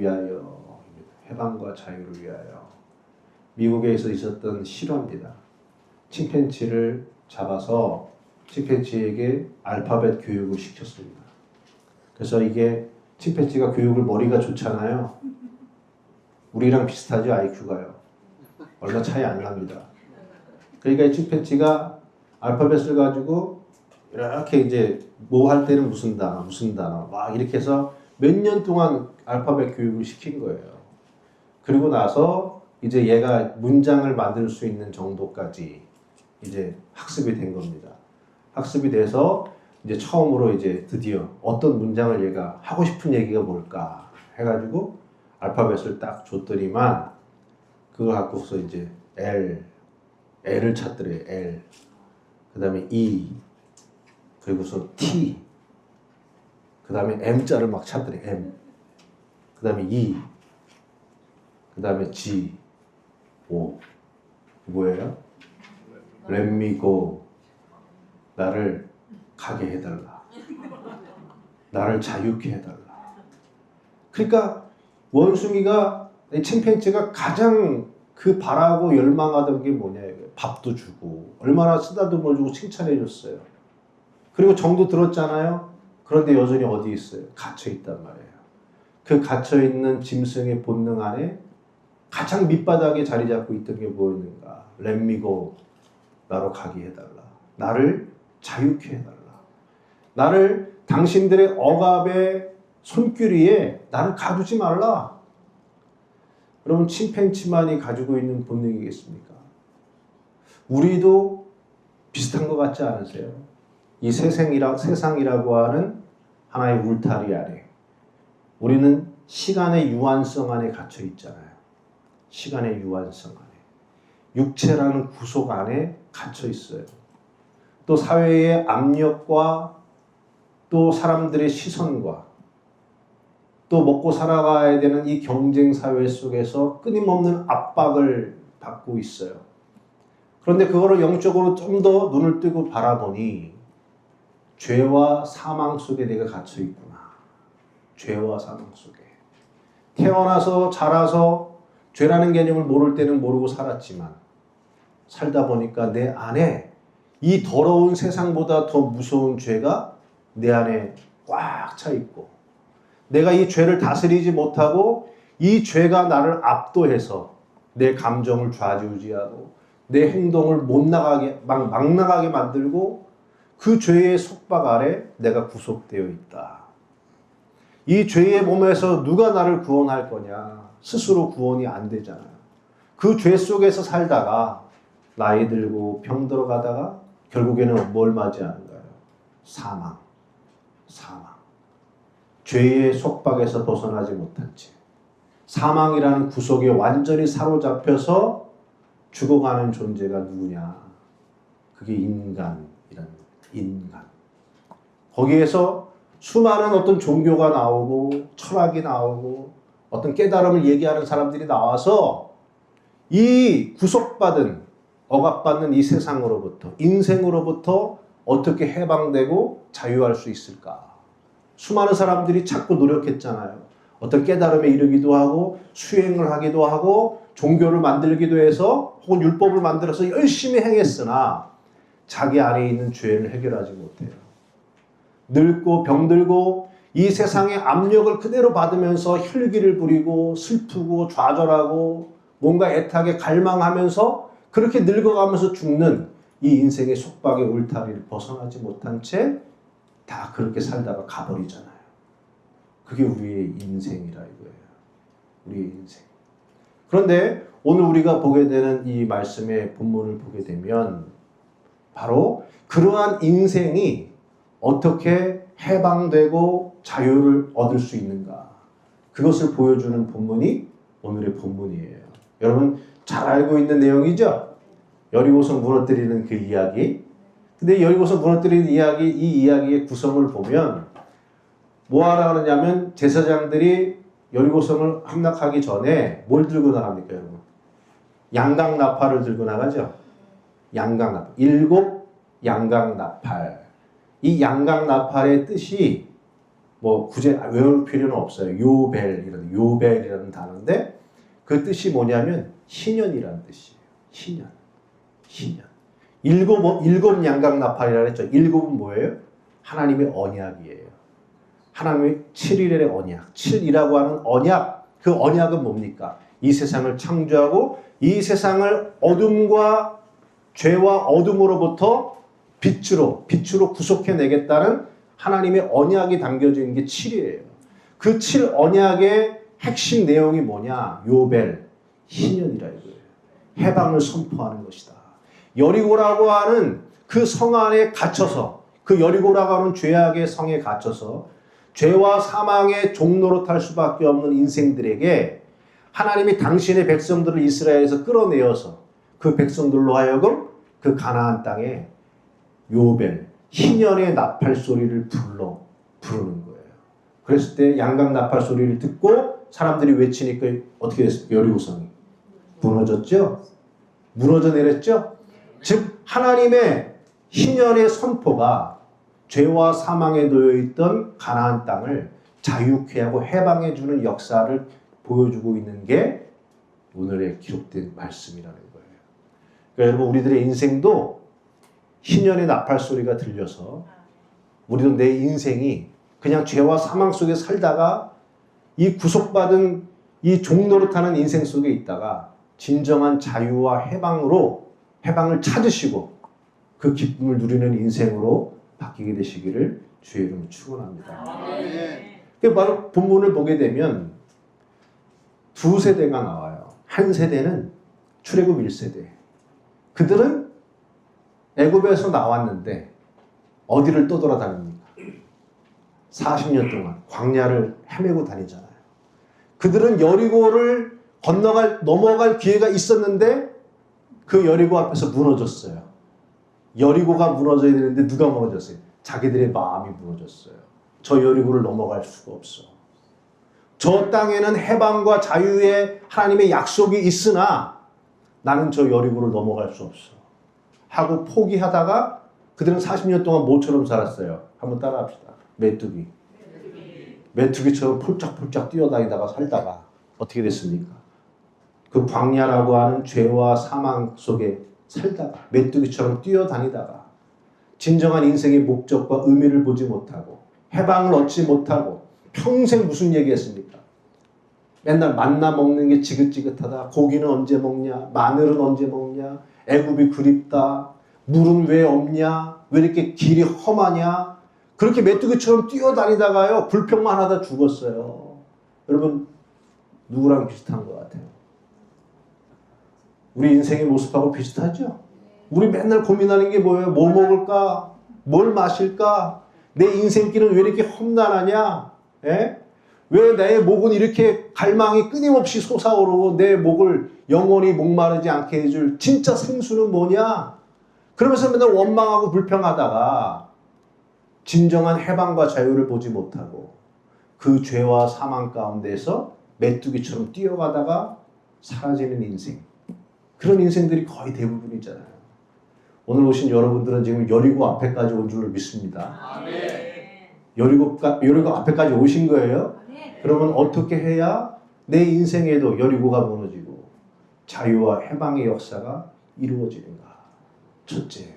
위하여, 해방과 자유를 위하여. 미국에서 있었던 실화입니다. 침팬지를 잡아서 침팬지에게 알파벳 교육을 시켰습니다. 그래서 이게 침팬지가 교육을 머리가 좋잖아요. 우리랑 비슷하죠, IQ가요. 얼마 차이 안 납니다. 그러니까 이 침팬지가 알파벳을 가지고 이렇게 이제 뭐 할 때는 무슨 단어 막 이렇게 해서 몇 년 동안 알파벳 교육을 시킨 거예요. 그리고 나서 이제 얘가 문장을 만들 수 있는 정도까지 이제 학습이 된 겁니다. 학습이 돼서 이제 처음으로 이제 드디어 어떤 문장을 얘가 하고 싶은 얘기가 뭘까 해가지고 알파벳을 딱 줬더니만 그걸 갖고서 이제 L을 찾더래요. L. 그 다음에 E. 그리고서 T. 그 다음에 M자를 막 찾더래요. M. 그 다음에 E. 그 다음에 G. O. 뭐예요? Let me go. 나를 가게 해달라. 나를 자유케 해달라. 그러니까 원숭이가, 침팬지가 가장 그 바라고 열망하던 게 뭐냐. 밥도 주고 얼마나 쓰다듬어 주고 칭찬해 줬어요. 그리고 정도 들었잖아요. 그런데 여전히 어디 있어요? 갇혀 있단 말이에요. 그 갇혀 있는 짐승의 본능 안에 가장 밑바닥에 자리 잡고 있던 게 뭐였는가? Let me go. 나로 가게 해달라. 나를 자유케 해달라. 나를 당신들의 억압의 손길 위에 나를 가두지 말라. 여러분, 침팬지만이 가지고 있는 본능이겠습니까? 우리도 비슷한 것 같지 않으세요? 이 세상이라고 하는 하나의 울타리 아래 우리는 시간의 유한성 안에 갇혀 있잖아요. 시간의 유한성 안에. 육체라는 구속 안에 갇혀 있어요. 또 사회의 압력과 또 사람들의 시선과 또 먹고 살아가야 되는 이 경쟁 사회 속에서 끊임없는 압박을 받고 있어요. 그런데 그거를 영적으로 좀 더 눈을 뜨고 바라보니 죄와 사망 속에 내가 갇혀 있구나. 죄와 사망 속에. 태어나서 자라서 죄라는 개념을 모를 때는 모르고 살았지만 살다 보니까 내 안에 이 더러운 세상보다 더 무서운 죄가 내 안에 꽉 차 있고 내가 이 죄를 다스리지 못하고 이 죄가 나를 압도해서 내 감정을 좌지우지하고 내 행동을 못 나가게 막 나가게 만들고 그 죄의 속박 아래 내가 구속되어 있다. 이 죄의 몸에서 누가 나를 구원할 거냐? 스스로 구원이 안 되잖아요. 그 죄 속에서 살다가 나이 들고 병 들어가다가 결국에는 뭘 맞이하는가요? 사망. 죄의 속박에서 벗어나지 못한 채 사망이라는 구속에 완전히 사로잡혀서 죽어가는 존재가 누구냐? 그게 인간. 거기에서 수많은 어떤 종교가 나오고 철학이 나오고 어떤 깨달음을 얘기하는 사람들이 나와서 이 구속받은 억압받는 이 세상으로부터 인생으로부터 어떻게 해방되고 자유할 수 있을까? 수많은 사람들이 찾고 노력했잖아요. 어떤 깨달음에 이르기도 하고 수행을 하기도 하고 종교를 만들기도 해서 혹은 율법을 만들어서 열심히 행했으나 자기 안에 있는 죄를 해결하지 못해요. 늙고 병들고 이 세상의 압력을 그대로 받으면서 혈기를 부리고 슬프고 좌절하고 뭔가 애타게 갈망하면서 그렇게 늙어가면서 죽는 이 인생의 속박의 울타리를 벗어나지 못한 채 다 그렇게 살다가 가버리잖아요. 그게 우리의 인생이라 이거예요. 우리의 인생. 그런데 오늘 우리가 보게 되는 이 말씀의 본문을 보게 되면 바로 그러한 인생이 어떻게 해방되고 자유를 얻을 수 있는가. 그것을 보여주는 본문이 오늘의 본문이에요. 여러분 잘 알고 있는 내용이죠? 여리고성 무너뜨리는 그 이야기. 근데 여리고성 무너뜨리는 이야기, 이 이야기의 구성을 보면 뭐 하라 그러냐면 제사장들이 여리고성을 함락하기 전에 뭘 들고 나갑니까, 여러분? 양강나팔을 들고 나가죠? 양강나팔. 7 양강나팔. 이 양강나팔의 뜻이 뭐 굳이 외울 필요는 없어요. 요벨이라는 단어인데 그 뜻이 뭐냐면 희년이라는 뜻이에요. 희년. 일곱 양강나팔이라 그랬죠. 일곱은 뭐예요? 하나님의 언약이에요. 하나님의 7일의 언약. 7이라고 하는 언약. 그 언약은 뭡니까? 이 세상을 창조하고 이 세상을 어둠과 죄와 어둠으로부터 빛으로 구속해내겠다는 하나님의 언약이 담겨져 있는 게 7이에요. 그 7 언약의 핵심 내용이 뭐냐? 요벨, 희년이라 이거예요. 해방을 선포하는 것이다. 여리고라고 하는 그 성 안에 갇혀서 그 여리고라고 하는 죄악의 성에 갇혀서 죄와 사망의 종로로 탈 수밖에 없는 인생들에게 하나님이 당신의 백성들을 이스라엘에서 끌어내어서 그 백성들로 하여금 그 가나안 땅에 요벨, 희년의 나팔 소리를 부르는 거예요. 그랬을 때 양각 나팔 소리를 듣고 사람들이 외치니까 어떻게 됐습니까? 여리고성이 무너졌죠? 무너져 내렸죠? 즉 하나님의 희년의 선포가 죄와 사망에 놓여있던 가나안 땅을 자유케 하고 해방해주는 역사를 보여주고 있는 게 오늘의 기록된 말씀이라는 거예요. 그러니까 여러분 우리들의 인생도 희년의 나팔 소리가 들려서 우리도 내 인생이 그냥 죄와 사망 속에 살다가 이 구속받은 이 종노릇하는 인생 속에 있다가 진정한 자유와 해방을 찾으시고 그 기쁨을 누리는 인생으로 바뀌게 되시기를 주의 이름으로 축원합니다. 바로 본문을 보게 되면 두 세대가 나와요. 한 세대는 출애굽 1세대. 그들은 애굽에서 나왔는데 어디를 떠돌아다닙니까? 40년 동안 광야를 헤매고 다니잖아요. 그들은 여리고를 넘어갈 기회가 있었는데 그 여리고 앞에서 무너졌어요. 여리고가 무너져야 되는데 누가 무너졌어요? 자기들의 마음이 무너졌어요. 저 여리고를 넘어갈 수가 없어. 저 땅에는 해방과 자유의 하나님의 약속이 있으나 나는 저 여리고를 넘어갈 수 없어. 하고 포기하다가 그들은 40년 동안 모처럼 살았어요. 한번 따라합시다. 메뚜기처럼 폴짝폴짝 뛰어다니다가 살다가 어떻게 됐습니까? 그 광야라고 하는 죄와 사망 속에 살다가 메뚜기처럼 뛰어다니다가 진정한 인생의 목적과 의미를 보지 못하고 해방을 얻지 못하고 평생 무슨 얘기했습니까? 맨날 만나 먹는 게 지긋지긋하다. 고기는 언제 먹냐? 마늘은 언제 먹냐? 애굽이 그립다. 물은 왜 없냐? 왜 이렇게 길이 험하냐? 그렇게 메뚜기처럼 뛰어다니다가요. 불평만 하다 죽었어요. 여러분 누구랑 비슷한 것 같아요? 우리 인생의 모습하고 비슷하죠? 우리 맨날 고민하는 게 뭐예요? 뭐 먹을까? 뭘 마실까? 내 인생길은 왜 이렇게 험난하냐? 예? 왜 내 목은 이렇게 갈망이 끊임없이 솟아오르고 내 목을 영원히 목마르지 않게 해줄 진짜 생수는 뭐냐? 그러면서 맨날 원망하고 불평하다가 진정한 해방과 자유를 보지 못하고 그 죄와 사망 가운데서 메뚜기처럼 뛰어가다가 사라지는 인생. 그런 인생들이 거의 대부분이잖아요. 오늘 오신 여러분들은 지금 여리고 앞에까지 온 줄로 믿습니다. 여리고 앞에까지 오신 거예요. 그러면 어떻게 해야 내 인생에도 여리고가 무너지고 자유와 해방의 역사가 이루어지는가? 첫째,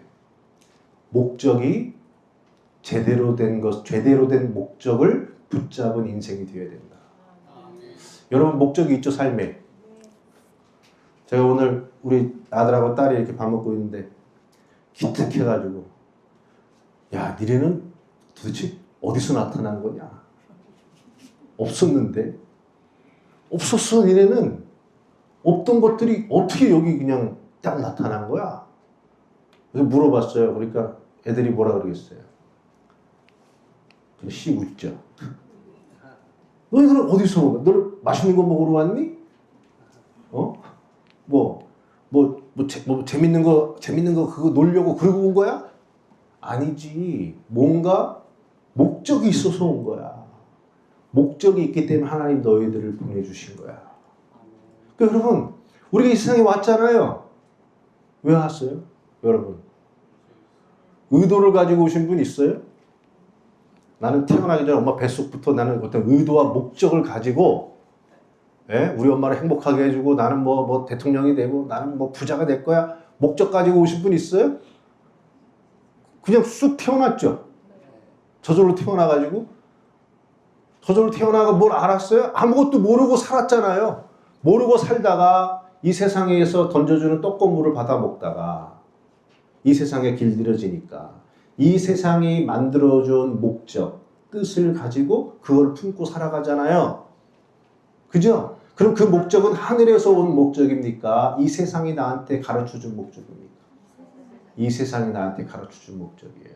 목적이 제대로 된 목적을 붙잡은 인생이 되어야 된다. 여러분 목적이 있죠, 삶에. 제가 오늘 우리 아들하고 딸이 이렇게 밥 먹고 있는데 기특해가지고 야, 니네는 도대체 어디서 나타난 거냐? 없었는데 없었어. 니네는 없던 것들이 어떻게 여기 그냥 딱 나타난 거야? 그래서 물어봤어요. 그러니까 애들이 뭐라 그러겠어요? 씨 웃죠. 너희들은 어디서 먹어? 너는 맛있는 거 먹으러 왔니? 재밌는 거 그거 놀려고 그러고 온 거야? 아니지. 뭔가 목적이 있어서 온 거야. 목적이 있기 때문에 하나님 너희들을 보내주신 거야. 그러니까 여러분, 우리가 이 세상에 왔잖아요. 왜 왔어요? 여러분, 의도를 가지고 오신 분 있어요? 나는 태어나기 전에 엄마 뱃속부터 나는 어떤 의도와 목적을 가지고, 예? 우리 엄마를 행복하게 해주고 나는 뭐 대통령이 되고 나는 뭐 부자가 될 거야. 목적 가지고 오신 분 있어요? 그냥 쑥 태어났죠. 저절로 태어나가지고 저절로 태어나가 뭘 알았어요? 아무것도 모르고 살았잖아요. 모르고 살다가 이 세상에서 던져주는 떡고물을 받아 먹다가 이 세상에 길들여지니까 이 세상이 만들어준 목적, 뜻을 가지고 그걸 품고 살아가잖아요. 그죠? 그럼 그 목적은 하늘에서 온 목적입니까? 이 세상이 나한테 가르쳐준 목적입니까? 이 세상이 나한테 가르쳐준 목적이에요.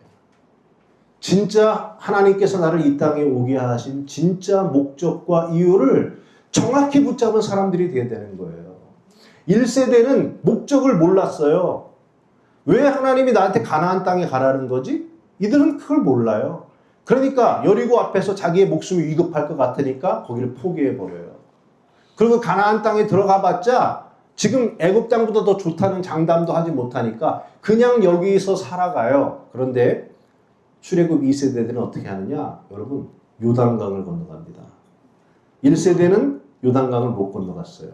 진짜 하나님께서 나를 이 땅에 오게 하신 진짜 목적과 이유를 정확히 붙잡은 사람들이 되어야 되는 거예요. 1세대는 목적을 몰랐어요. 왜 하나님이 나한테 가나안 땅에 가라는 거지? 이들은 그걸 몰라요. 그러니까 여리고 앞에서 자기의 목숨이 위급할 것 같으니까 거기를 포기해버려요. 그리고 가나안 땅에 들어가 봤자 지금 애굽 땅보다 더 좋다는 장담도 하지 못하니까 그냥 여기서 살아가요. 그런데 출애굽 2세대들은 어떻게 하느냐? 여러분, 요단강을 건너갑니다. 1세대는 요단강을 못 건너갔어요.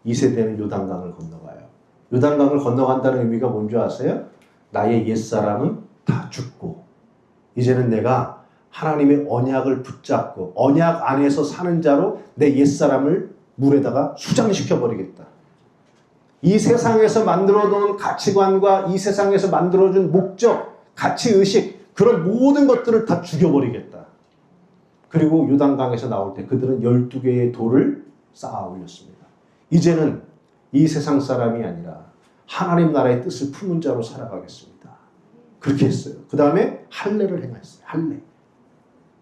2세대는 요단강을 건너가요. 요단강을 건너간다는 의미가 뭔지 아세요? 나의 옛사람은 다 죽고 이제는 내가 하나님의 언약을 붙잡고 언약 안에서 사는 자로 내 옛사람을 물에다가 수장시켜버리겠다. 이 세상에서 만들어놓은 가치관과 이 세상에서 만들어준 목적, 가치의식, 그런 모든 것들을 다 죽여버리겠다. 그리고 요단강에서 나올 때 그들은 12개의 돌을 쌓아 올렸습니다. 이제는 이 세상 사람이 아니라 하나님 나라의 뜻을 품은 자로 살아가겠습니다. 그렇게 했어요. 그 다음에 할례를 행했어요.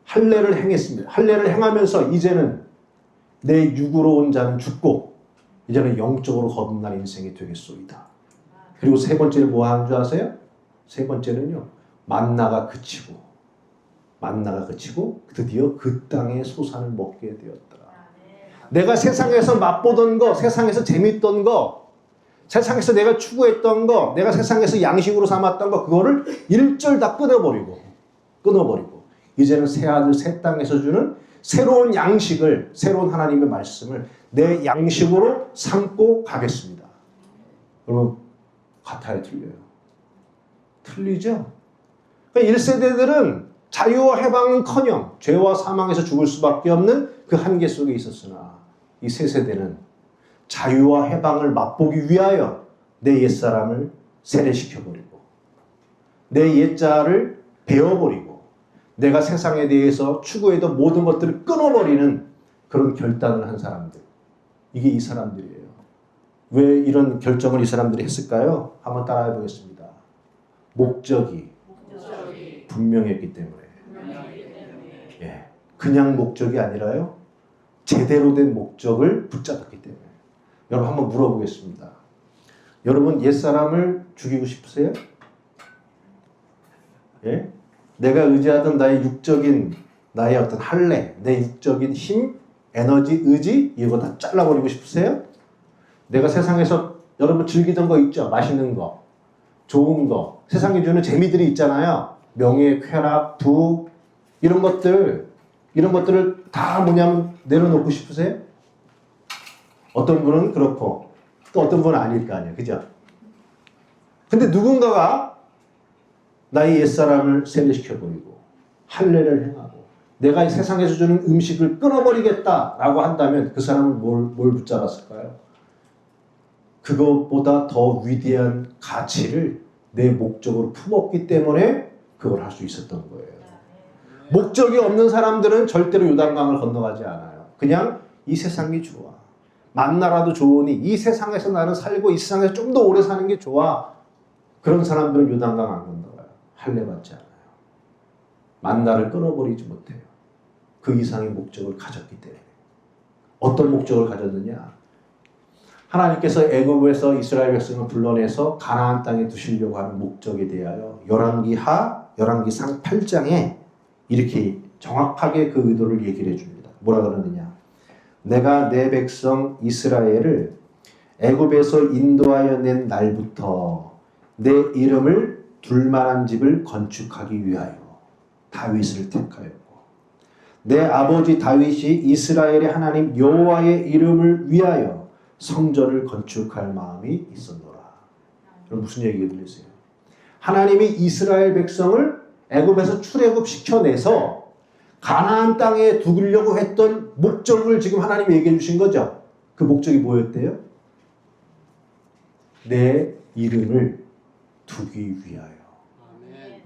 할례를 행했습니다. 할례를 행하면서 이제는 내 육으로 온 자는 죽고 이제는 영적으로 거듭난 인생이 되겠소이다. 그리고 세 번째는 뭐 하는 줄 아세요? 세 번째는요. 만나가 그치고 드디어 그 땅의 소산을 먹게 되었더라. 내가 세상에서 맛보던 거, 세상에서 재밌던 거, 세상에서 내가 추구했던 거, 내가 세상에서 양식으로 삼았던 거, 그거를 일절 다 끊어버리고 이제는 새 하늘 새 땅에서 주는 새로운 양식을, 새로운 하나님의 말씀을 내 양식으로 삼고 가겠습니다. 여러분, 같아요, 틀려요? 틀리죠? 그러니까 1세대들은 자유와 해방은커녕 죄와 사망에서 죽을 수밖에 없는 그 한계 속에 있었으나 이 세 세대는 자유와 해방을 맛보기 위하여 내 옛사람을 세례시켜버리고 내 옛자를 베어버리고 내가 세상에 대해서 추구했던 모든 것들을 끊어버리는 그런 결단을 한 사람들. 이게 이 사람들이에요. 왜 이런 결정을 이 사람들이 했을까요? 한번 따라해 보겠습니다. 목적이 분명했기 때문에. 예, 그냥 목적이 아니라요. 제대로 된 목적을 붙잡았기 때문에. 여러분 한번 물어보겠습니다. 여러분 옛사람을 죽이고 싶으세요? 예? 내가 의지하던 나의 육적인 나의 어떤 할례, 내 육적인 힘, 에너지, 의지 이거 다 잘라버리고 싶으세요? 내가 세상에서 여러분 즐기던 거 있죠? 맛있는 거, 좋은 거, 세상이 주는 재미들이 있잖아요. 명예, 쾌락, 부 이런 것들을 다 뭐냐면 내려놓고 싶으세요? 어떤 분은 그렇고 또 어떤 분은 아닐 거 아니에요. 그죠? 근데 누군가가 나의 옛사람을 세례시켜버리고 할례를 행하고 내가 이 세상에서 주는 음식을 끊어버리겠다라고 한다면 그 사람은 뭘 붙잡았을까요? 그것보다 더 위대한 가치를 내 목적으로 품었기 때문에 그걸 할 수 있었던 거예요. 목적이 없는 사람들은 절대로 요단강을 건너가지 않아요. 그냥 이 세상이 좋아. 만나라도 좋으니 이 세상에서 나는 살고 이 세상에서 좀 더 오래 사는 게 좋아. 그런 사람들은 요단강 안 건너가요. 할례 받지 않아요. 만나를 끊어버리지 못해요. 그 이상의 목적을 가졌기 때문에. 어떤 목적을 가졌느냐? 하나님께서 애굽에서 이스라엘 백성을 불러내서 가나안 땅에 두시려고 하는 목적에 대하여 열왕기하, 열왕기상 8장에 이렇게 정확하게 그 의도를 얘기를 해줍니다. 뭐라 그러느냐? 내가 내 백성 이스라엘을 애굽에서 인도하여 낸 날부터 내 이름을 둘 만한 집을 건축하기 위하여. 다윗을 택하였고 내 아버지 다윗이 이스라엘의 하나님 여호와의 이름을 위하여 성전을 건축할 마음이 있었노라. 여러분 무슨 얘기가 들리세요? 하나님이 이스라엘 백성을 애굽에서 출애굽 시켜내서 가나안 땅에 두려고 했던 목적을 지금 하나님이 얘기해 주신 거죠. 그 목적이 뭐였대요? 내 이름을 두기 위하여. 아멘.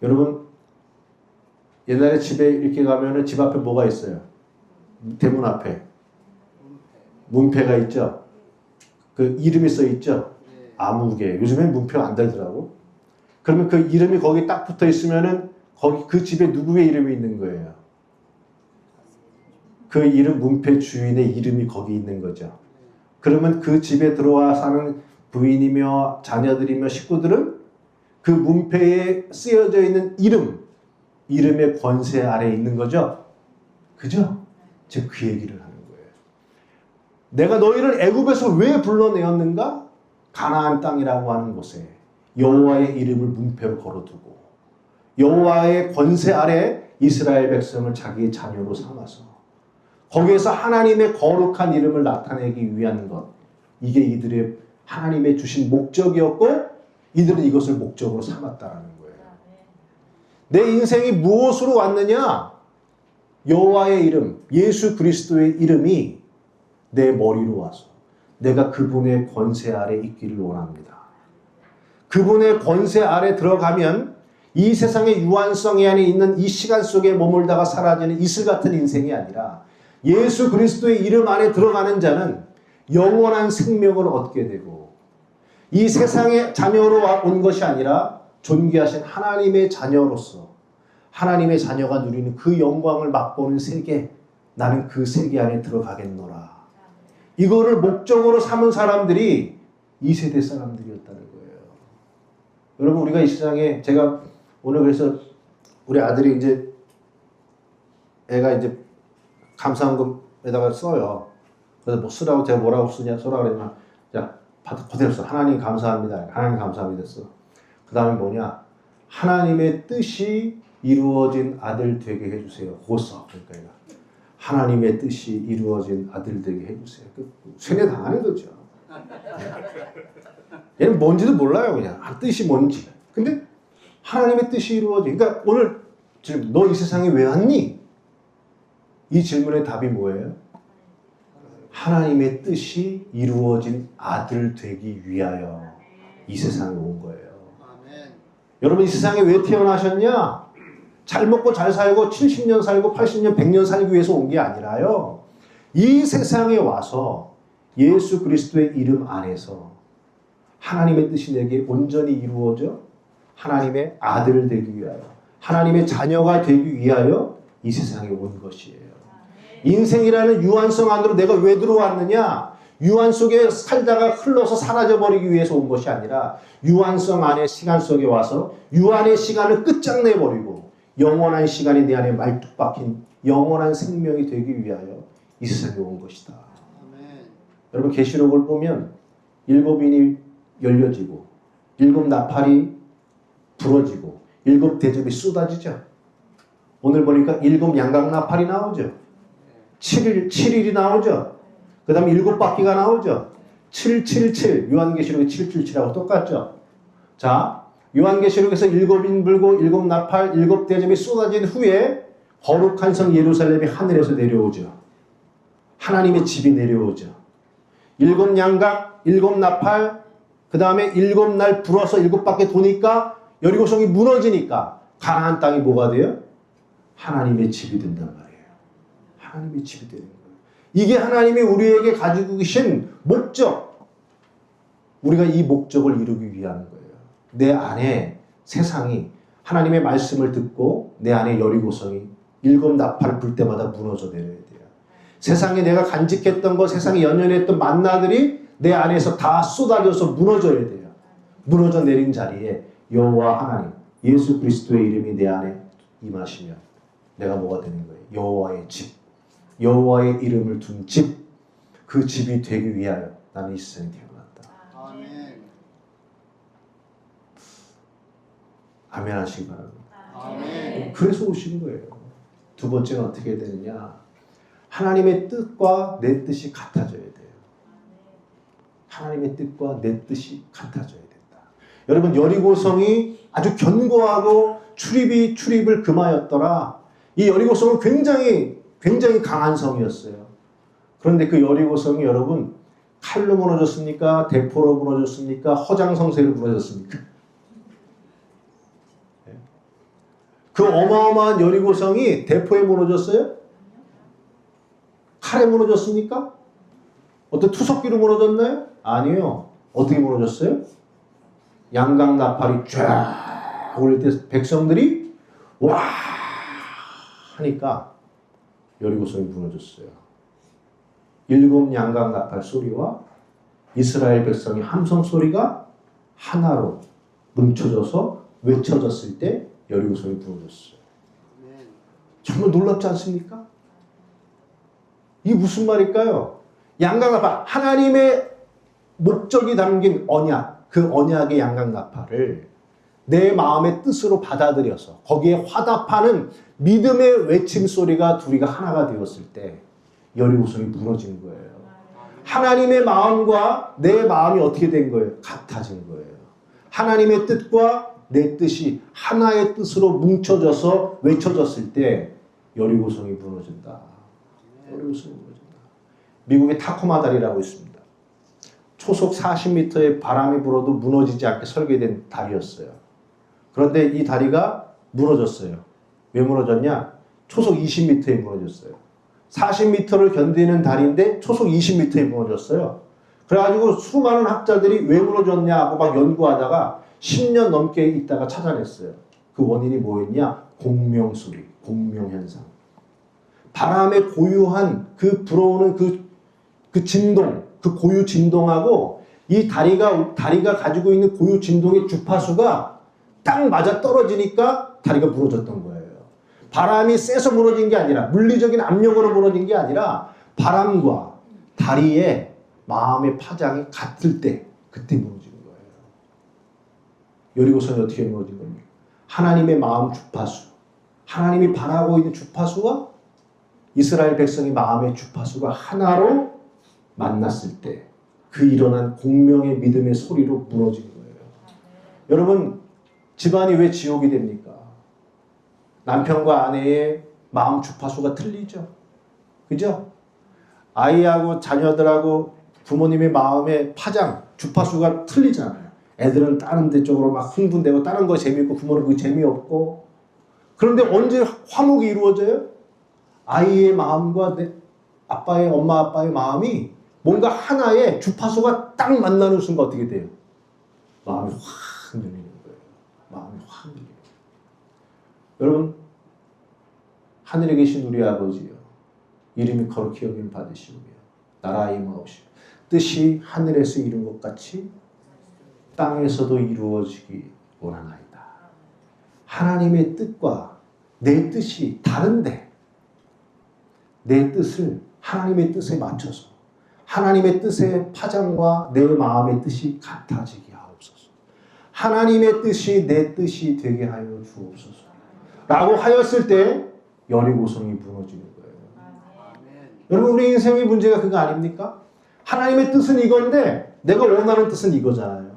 여러분 옛날에 집에 이렇게 가면은 집 앞에 뭐가 있어요? 대문 앞에 문패가 있죠. 그 이름이 써 있죠. 아무개. 요즘엔 문표 안 달더라고. 그러면 그 이름이 거기 딱 붙어 있으면은 거기 그 집에 누구의 이름이 있는 거예요? 그 이름 문패 주인의 이름이 거기 있는 거죠. 그러면 그 집에 들어와 사는 부인이며 자녀들이며 식구들은 그 문패에 쓰여져 있는 이름의 권세 아래에 있는 거죠. 그죠? 즉 그 얘기를 하는 거예요. 내가 너희를 애굽에서 왜 불러내었는가? 가나안 땅이라고 하는 곳에 여호와의 이름을 문패로 걸어두고 여호와의 권세 아래 이스라엘 백성을 자기의 자녀로 삼아서 거기에서 하나님의 거룩한 이름을 나타내기 위한 것, 이게 이들의 하나님의 주신 목적이었고 이들은 이것을 목적으로 삼았다라는 거예요. 내 인생이 무엇으로 왔느냐? 여호와의 이름, 예수 그리스도의 이름이 내 머리로 와서 내가 그분의 권세 아래 있기를 원합니다. 그분의 권세 아래 들어가면 이 세상의 유한성 안에 있는 이 시간 속에 머물다가 사라지는 이슬 같은 인생이 아니라 예수 그리스도의 이름 안에 들어가는 자는 영원한 생명을 얻게 되고 이 세상의 자녀로 온 것이 아니라 존귀하신 하나님의 자녀로서 하나님의 자녀가 누리는 그 영광을 맛보는 세계, 나는 그 세계 안에 들어가겠노라. 이거를 목적으로 삼은 사람들이 이 세대 사람들이었다는 거예요. 여러분 우리가 이 세상에 제가 오늘 그래서 우리 아들이 이제 애가 이제 감사원금에다가 써요. 그래서 뭐 쓰라고 제가 뭐라고 써라 그러면 자 그대로 써. 하나님 감사합니다. 하나님 감사합니다 써. 그 다음에 뭐냐? 하나님의 뜻이 이루어진 아들 되게 해주세요. 그거 써. 그러니까 얘가 하나님의 뜻이 이루어진 아들 되게 해주세요. 세뇌 당하는 거죠. 얘는 뭔지도 몰라요. 그냥 뜻이 뭔지. 근데 하나님의 뜻이 이루어진. 그러니까 오늘 지금 너 이 세상에 왜 왔니? 이 질문의 답이 뭐예요? 하나님의 뜻이 이루어진 아들 되기 위하여 이 세상에 온 거예요. 아멘. 여러분 이 세상에 왜 태어나셨냐? 잘 먹고 잘 살고 70년 살고 80년 100년 살기 위해서 온 게 아니라요. 이 세상에 와서 예수 그리스도의 이름 안에서 하나님의 뜻이 내게 온전히 이루어져 하나님의 아들 되기 위하여 하나님의 자녀가 되기 위하여 이 세상에 온 것이에요. 인생이라는 유한성 안으로 내가 왜 들어왔느냐? 유한 속에 살다가 흘러서 사라져버리기 위해서 온 것이 아니라 유한성 안에 시간 속에 와서 유한의 시간을 끝장내버리고 영원한 시간이 내 안에 말뚝 박힌 영원한 생명이 되기 위하여 이 세상에 온 것이다. 아멘. 여러분 계시록을 보면 7인이 열려지고 7 나팔이 부러지고 7 대접이 쏟아지죠. 오늘 보니까 7 양각 나팔이 나오죠. 7일이 나오죠. 그 다음에 7바퀴가 나오죠. 777 요한계시록의 777하고 똑같죠. 자 요한계시록에서 7인 불고 7 나팔 7 대접이 쏟아진 후에 거룩한 성 예루살렘이 하늘에서 내려오죠. 하나님의 집이 내려오죠. 7 양각 7 나팔 그 다음에 7날 불어서 7바퀴 도니까 여리고성이 무너지니까 가나안 땅이 뭐가 돼요? 하나님의 집이 된단 말이에요. 하나님의 집이 되는 거예요. 이게 하나님이 우리에게 가지고 계신 목적. 우리가 이 목적을 이루기 위한 거예요. 내 안에 세상이 하나님의 말씀을 듣고 내 안에 여리고성이 7 나팔을 불 때마다 무너져 내려야 돼요. 세상에 내가 간직했던 것, 세상에 연연했던 만나들이 내 안에서 다 쏟아져서 무너져야 돼요. 무너져 내린 자리에 여호와 하나님, 예수 그리스도의 이름이 내 안에 임하시면 내가 뭐가 되는 거예요? 여호와의 집. 여호와의 이름을 둔 집, 그 집이 되기 위하여 나는 이 세상에 태어났다. 아멘. 아멘 하시기 바랍니다. 그래서 오신 거예요. 두 번째는 어떻게 되느냐? 하나님의 뜻과 내 뜻이 같아져야 돼요. 하나님의 뜻과 내 뜻이 같아져야 된다. 여러분, 여리고성이 아주 견고하고 출입을 금하였더라. 이 여리고성은 굉장히 강한 성이었어요. 그런데 그 여리고성이 여러분 칼로 무너졌습니까? 대포로 무너졌습니까? 허장성세로 무너졌습니까? 그 어마어마한 여리고성이 대포에 무너졌어요? 칼에 무너졌습니까? 어떤 투석기로 무너졌나요? 아니에요. 어떻게 무너졌어요? 양강 나팔이 쫙 올릴 때 백성들이 와 하니까 여리고성이 무너졌어요. 7 양강 나팔 소리와 이스라엘 백성의 함성 소리가 하나로 뭉쳐져서 외쳐졌을 때 여리고성이 무너졌어요. 정말 놀랍지 않습니까? 이게 무슨 말일까요? 양강나팔, 하나님의 목적이 담긴 언약, 그 언약의 양강나팔을 내 마음의 뜻으로 받아들여서 거기에 화답하는 믿음의 외침 소리가 둘이가 하나가 되었을 때 여리고성이 무너진 거예요. 하나님의 마음과 내 마음이 어떻게 된 거예요? 같아진 거예요. 하나님의 뜻과 내 뜻이 하나의 뜻으로 뭉쳐져서 외쳐졌을 때 여리고성이 무너진다. 여리고성이 무너진다. 미국의 타코마 다리라고 있습니다. 초속 40m의 바람이 불어도 무너지지 않게 설계된 다리였어요. 그런데 이 다리가 무너졌어요. 왜 무너졌냐? 초속 20m에 무너졌어요. 40m를 견디는 다리인데 초속 20m에 무너졌어요. 그래가지고 수많은 학자들이 왜 무너졌냐고 막 연구하다가 10년 넘게 있다가 찾아냈어요. 그 원인이 뭐였냐? 공명소리, 공명현상. 바람에 고유한 그 불어오는 그 진동, 그 고유 진동하고 이 다리가 가지고 있는 고유 진동의 주파수가 딱 맞아 떨어지니까 다리가 무너졌던 거예요. 바람이 세서 무너진 게 아니라, 물리적인 압력으로 무너진 게 아니라 바람과 다리의 마음의 파장이 같을 때 그때 무너진 거예요. 여리고성이 어떻게 무너진 겁니까? 하나님의 마음 주파수, 하나님이 바라고 있는 주파수와 이스라엘 백성의 마음의 주파수가 하나로 만났을 때 그 일어난 공명의 믿음의 소리로 무너진 거예요. 여러분, 집안이 왜 지옥이 됩니까? 남편과 아내의 마음 주파수가 틀리죠. 그죠? 아이하고 자녀들하고 부모님의 마음의 파장, 주파수가 틀리잖아요. 애들은 다른 데 쪽으로 막 흥분되고 다른 거 재미있고 부모는 그게 재미없고. 그런데 언제 화목이 이루어져요? 아이의 마음과 엄마 아빠의 마음이 뭔가 하나의 주파수가 딱 만나는 순간 어떻게 돼요? 마음이 확 열리는 거예요. 마음이 확 열리는 거예요. 여러분, 하늘에 계신 우리 아버지요, 이름이 거룩히 여김을 받으시오며 나라가 임하옵시며 뜻이 하늘에서 이룬 것 같이 땅에서도 이루어지기 원하나이다. 하나님의 뜻과 내 뜻이 다른데 내 뜻을 하나님의 뜻에 맞춰서 하나님의 뜻의 파장과 내 마음의 뜻이 같아지게 하옵소서. 하나님의 뜻이 내 뜻이 되게 하여 주옵소서 라고 하였을 때 여리고성이 무너지는 거예요. 여러분, 우리 인생의 문제가 그거 아닙니까? 하나님의 뜻은 이건데 내가 원하는 뜻은 이거잖아요.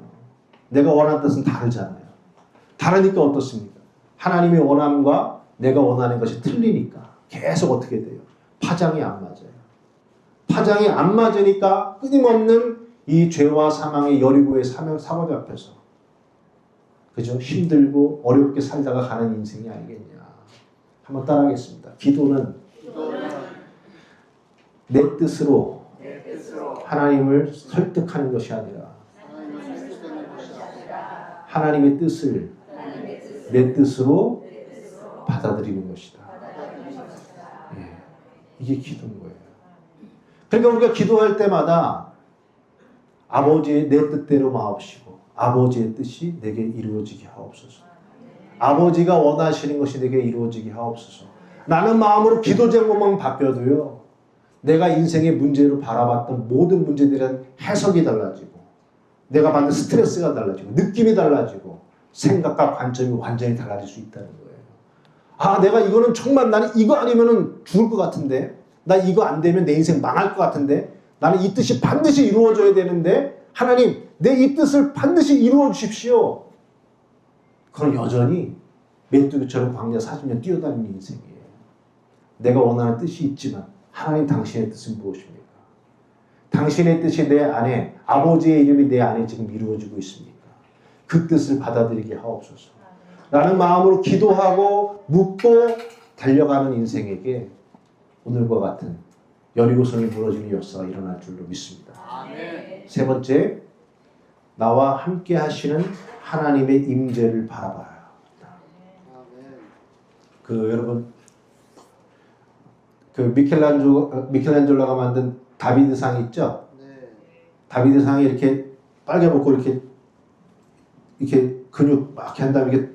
내가 원하는 뜻은 다르잖아요. 다르니까 어떻습니까? 하나님의 원함과 내가 원하는 것이 틀리니까 계속 어떻게 돼요? 파장이 안 맞아요. 파장이 안 맞으니까 끊임없는 이 죄와 사망의 여리고의 사고에 앞에서 그죠? 힘들고 어렵게 살다가 가는 인생이 아니겠냐. 한번 따라하겠습니다. 기도는 내 뜻으로 하나님을 설득하는 것이 아니라 하나님의 뜻을 내 뜻으로 받아들이는 것이다. 예, 이게 기도인 거예요. 그러니까 우리가 기도할 때마다 아버지의 내 뜻대로 마옵시고 아버지의 뜻이 내게 이루어지게 하옵소서. 아버지가 원하시는 것이 내게 이루어지게 하옵소서. 나는 마음으로 기도 제목만 바뀌어도요, 내가 인생의 문제로 바라봤던 모든 문제들에 대한 해석이 달라지고 내가 받는 스트레스가 달라지고 느낌이 달라지고 생각과 관점이 완전히 달라질 수 있다는 거예요. 아, 내가 이거는 정말 나는 이거 아니면은 죽을 것 같은데, 나 이거 안 되면 내 인생 망할 것 같은데, 나는 이 뜻이 반드시 이루어져야 되는데, 하나님, 내 이 뜻을 반드시 이루어 주십시오. 그건 여전히 메뚜기처럼 광야 40년 뛰어다니는 인생이에요. 내가 원하는 뜻이 있지만 하나님 당신의 뜻은 무엇입니까? 당신의 뜻이 내 안에, 아버지의 이름이 내 안에 지금 이루어지고 있습니까? 그 뜻을 받아들이게 하옵소서. 라는 마음으로 기도하고 묻고 달려가는 인생에게 오늘과 같은 여리고성이 무너지는 역사가 일어날 줄로 믿습니다. 아멘. 세 번째, 나와 함께 하시는 하나님의 임재를 바라봐야 합니다. 여러분, 미켈란젤로가 만든 다비드상 있죠? 네. 다비드상이 이렇게 빨개먹고 이렇게 근육 막 한 다음에 이렇게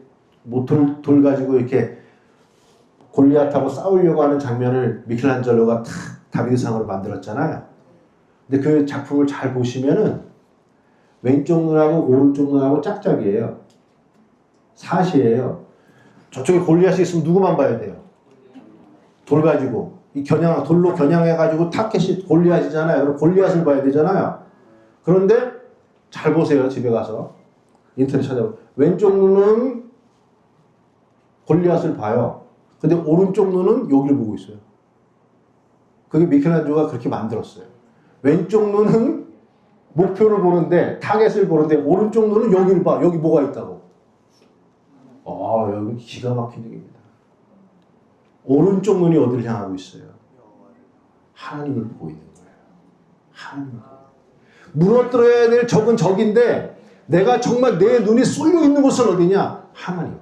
돌 가지고 이렇게 골리앗하고 싸우려고 하는 장면을 미켈란젤로가 다비드상으로 만들었잖아요. 근데 그 작품을 잘 보시면은 왼쪽 눈하고 오른쪽 눈하고 짝짝이에요. 사시예요. 저쪽에 골리앗이 있으면 누구만 봐야 돼요? 돌 가지고 돌로 겨냥해가지고 타켓이 골리앗이잖아요. 그럼 골리앗을 봐야 되잖아요. 그런데 잘 보세요. 집에 가서 인터넷 찾아보면 왼쪽 눈은 골리앗을 봐요. 근데 오른쪽 눈은 여기를 보고 있어요. 그게 미켈란젤로가 그렇게 만들었어요. 왼쪽 눈은 목표를 보는데, 타겟을 보는데, 오른쪽 눈은 여기를 봐. 여기 뭐가 있다고. 여기 기가 막힌 얘기입니다. 오른쪽 눈이 어디를 향하고 있어요? 하나님을 보고 있는 거예요. 하나님을. 무너뜨려야 될 적은 적인데, 내가 정말 내 눈이 쏠려 있는 곳은 어디냐? 하나님.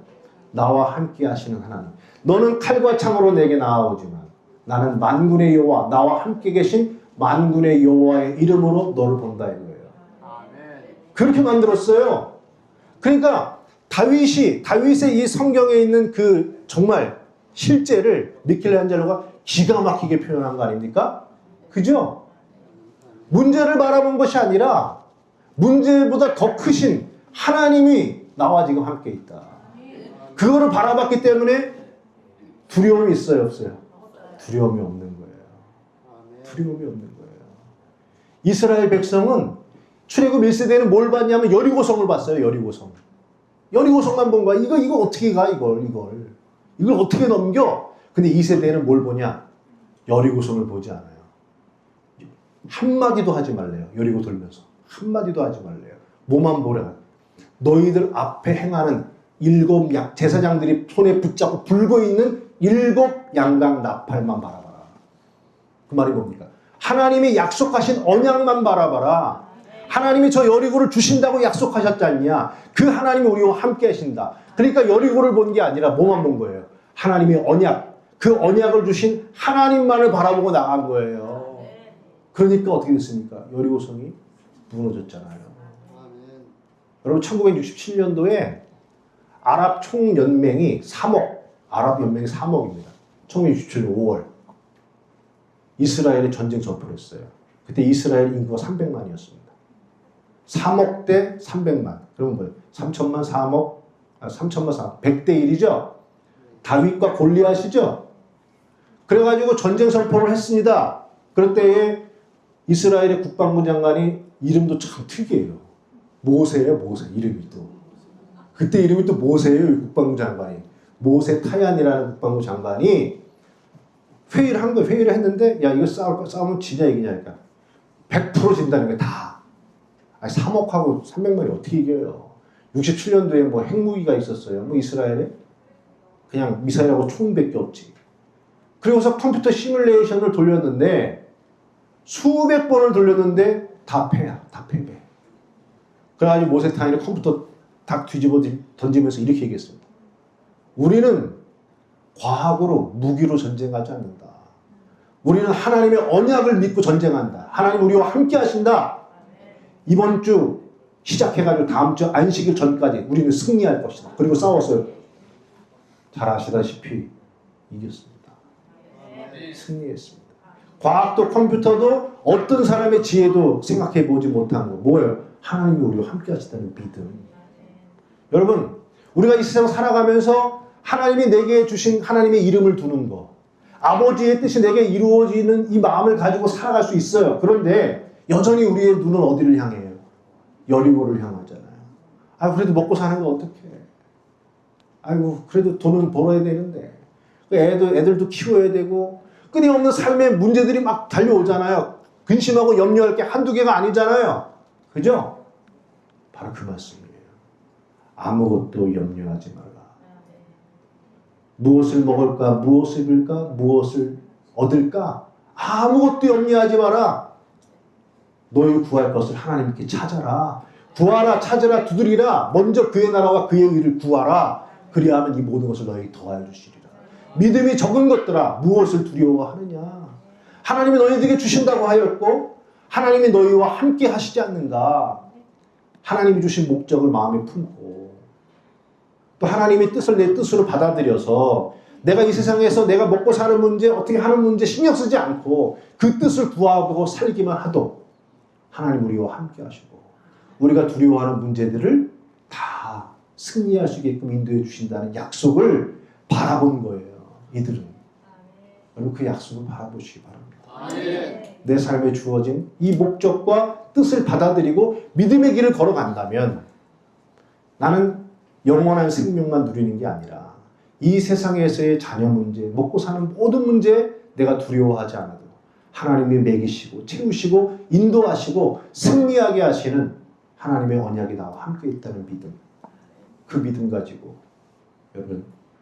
나와 함께 하시는 하나님. 너는 칼과 창으로 내게 나아오지만 나는 만군의 여호와, 나와 함께 계신 만군의 여호와의 이름으로 너를 본다 이거예요. 아멘. 그렇게 만들었어요. 그러니까 다윗의 이 성경에 있는 그 정말 실제를 미켈란젤로가 기가 막히게 표현한 거 아닙니까? 그죠? 문제를 바라본 것이 아니라 문제보다 더 크신 하나님이 나와 지금 함께 있다. 그거를 바라봤기 때문에 두려움이 있어요, 없어요? 두려움이 없는 거예요. 두려움이 없는 거예요. 이스라엘 백성은 출애굽 1세대는 뭘 봤냐면 여리고성을 봤어요. 여리고성. 여리고성만 본 거야. 이거 어떻게 가, 이걸 어떻게 넘겨? 근데 2세대는 뭘 보냐? 여리고성을 보지 않아요. 한마디도 하지 말래요. 여리고 돌면서. 한마디도 하지 말래요. 뭐만 보라. 너희들 앞에 행하는 7 제사장들이 손에 붙잡고 불고 있는 7 양강 나팔만 바라봐라. 그 말이 뭡니까? 하나님이 약속하신 언약만 바라봐라. 하나님이 저 여리고를 주신다고 약속하셨지 않냐? 그 하나님이 우리와 함께 하신다. 그러니까 여리고를 본 게 아니라 뭐만 본 거예요? 하나님의 언약. 그 언약을 주신 하나님만을 바라보고 나간 거예요. 그러니까 어떻게 됐습니까? 여리고성이 무너졌잖아요. 여러분 1967년도에 아랍 총연맹이 3억, 아랍 연맹이 3억입니다. 1967년 5월 이스라엘에 전쟁 선포를 했어요. 그때 이스라엘 인구가 300만이었습니다. 3억 대 300만. 그러면 뭐예요? 3천만, 3억, 3천만, 4억. 100대 1이죠? 다윗과 골리앗이죠? 그래가지고 전쟁 선포를 했습니다. 그럴 때에 이스라엘의 국방부 장관이 이름도 참 특이해요. 모세예요, 모세. 이름이 또. 그때 이름이 또 모세예요, 이 국방부 장관이. 모세 타얀이라는 국방부 장관이 회의를 한 거예요. 회의를 했는데, 야, 이거 싸우면 지냐, 이기냐, 그러니까. 100% 진다는 게 다. 아니, 3억하고 300만이 어떻게 이겨요? 67년도에 뭐 핵무기가 있었어요. 뭐 이스라엘에? 그냥 미사일하고 총밖에 없지. 그리고서 컴퓨터 시뮬레이션을 돌렸는데, 수백 번을 돌렸는데, 다 패야. 다 패배. 그래가지고 모세 타얀이 컴퓨터 딱 뒤집어 던지면서 이렇게 얘기했습니다. 우리는 과학으로, 무기로 전쟁하지 않는다. 우리는 하나님의 언약을 믿고 전쟁한다. 하나님 우리와 함께 하신다. 이번 주 시작해가지고 다음 주 안식일 전까지 우리는 승리할 것이다. 그리고 싸웠어요. 잘 아시다시피 이겼습니다. 승리했습니다. 과학도 컴퓨터도 어떤 사람의 지혜도 생각해 보지 못한 거. 뭐예요? 하나님이 우리와 함께 하시다는 믿음. 여러분, 우리가 이 세상 살아가면서 하나님이 내게 주신 하나님의 이름을 두는 거, 아버지의 뜻이 내게 이루어지는 이 마음을 가지고 살아갈 수 있어요. 그런데 여전히 우리의 눈은 어디를 향해요? 여리고를 향하잖아요. 아, 그래도 먹고 사는 거 어떡해. 아이고, 그래도 돈은 벌어야 되는데. 애들도 키워야 되고, 끊임없는 삶의 문제들이 막 달려오잖아요. 근심하고 염려할 게 한두 개가 아니잖아요. 그죠? 바로 그 말씀이에요. 아무것도 염려하지 말라. 무엇을 먹을까? 무엇을 입을까? 무엇을 얻을까? 아무것도 염려하지 마라. 너희 구할 것을 하나님께 찾아라. 구하라, 찾으라, 두드리라. 먼저 그의 나라와 그의 의를 구하라. 그리하면 이 모든 것을 너희에게 더하여 주시리라. 믿음이 적은 것들아, 무엇을 두려워하느냐? 하나님이 너희에게 주신다고 하였고 하나님이 너희와 함께 하시지 않는가? 하나님이 주신 목적을 마음에 품고 또 하나님의 뜻을 내 뜻으로 받아들여서 내가 이 세상에서 내가 먹고 사는 문제, 어떻게 하는 문제 신경 쓰지 않고 그 뜻을 구하고 살기만 하도 하나님 우리와 함께 하시고 우리가 두려워하는 문제들을 다 승리할 수 있게끔 인도해 주신다는 약속을 바라본 거예요. 이들은. 여러분 그 약속을 바라보시기 바랍니다. 내 삶에 주어진 이 목적과 뜻을 받아들이고 믿음의 길을 걸어간다면 나는 영원한 생명만 누리는 게 아니라 이 세상에서의 자녀 문제, 먹고 사는 모든 문제 내가 두려워하지 않아도 하나님이 먹이시고 채우시고 인도하시고 승리하게 하시는 하나님의 언약이 나와 함께 있다는 믿음. 그 믿음 가지고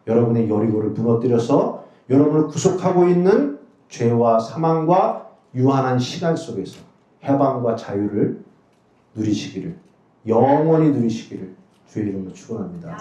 여러분의 여리고를 무너뜨려서 여러분을 구속하고 있는 죄와 사망과 유한한 시간 속에서 해방과 자유를 누리시기를 영원히 누리시기를 주의 이름으로 축원합니다.